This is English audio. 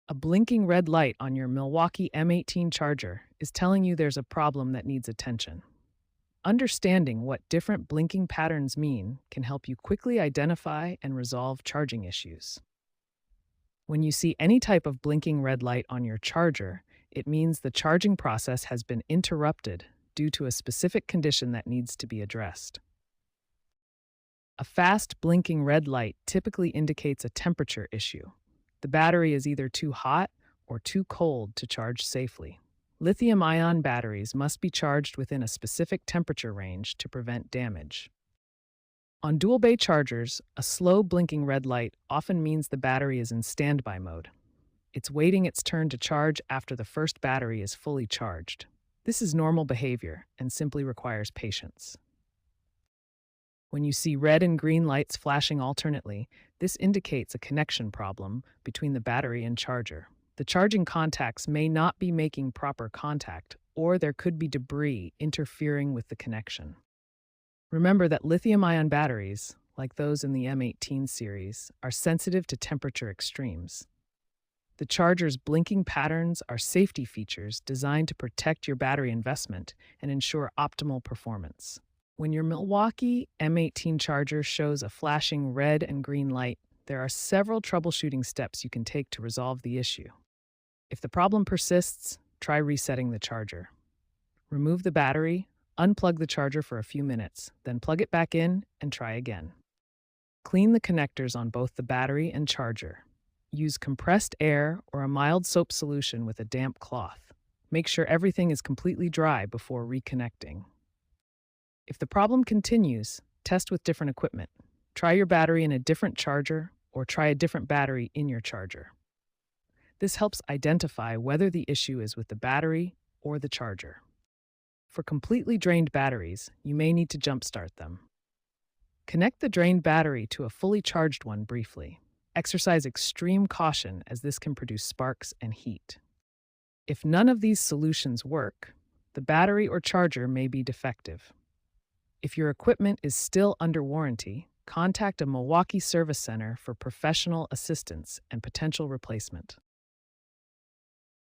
A blinking red light on your Milwaukee M18 charger is telling you there's a problem that needs attention. Understanding what different blinking patterns mean can help you quickly identify and resolve charging issues. When you see any type of blinking red light on your charger, it means the charging process has been interrupted due to a specific condition that needs to be addressed. A fast blinking red light typically indicates a temperature issue. The battery is either too hot or too cold to charge safely. Lithium-ion batteries must be charged within a specific temperature range to prevent damage. On dual-bay chargers, a slow blinking red light often means the battery is in standby mode. It's waiting its turn to charge after the first battery is fully charged. This is normal behavior and simply requires patience. When you see red and green lights flashing alternately, this indicates a connection problem between the battery and charger. The charging contacts may not be making proper contact, or there could be debris interfering with the connection. Remember that lithium-ion batteries, like those in the M18 series, are sensitive to temperature extremes. The charger's blinking patterns are safety features designed to protect your battery investment and ensure optimal performance. When your Milwaukee M18 charger shows a flashing red and green light, there are several troubleshooting steps you can take to resolve the issue. If the problem persists, try resetting the charger. Remove the battery, unplug the charger for a few minutes, then plug it back in and try again. Clean the connectors on both the battery and charger. Use compressed air or a mild soap solution with a damp cloth. Make sure everything is completely dry before reconnecting. If the problem continues, test with different equipment. Try your battery in a different charger or try a different battery in your charger. This helps identify whether the issue is with the battery or the charger. For completely drained batteries, you may need to jumpstart them. Connect the drained battery to a fully charged one briefly. Exercise extreme caution as this can produce sparks and heat. If none of these solutions work, the battery or charger may be defective. If your equipment is still under warranty, contact a Milwaukee service center for professional assistance and potential replacement.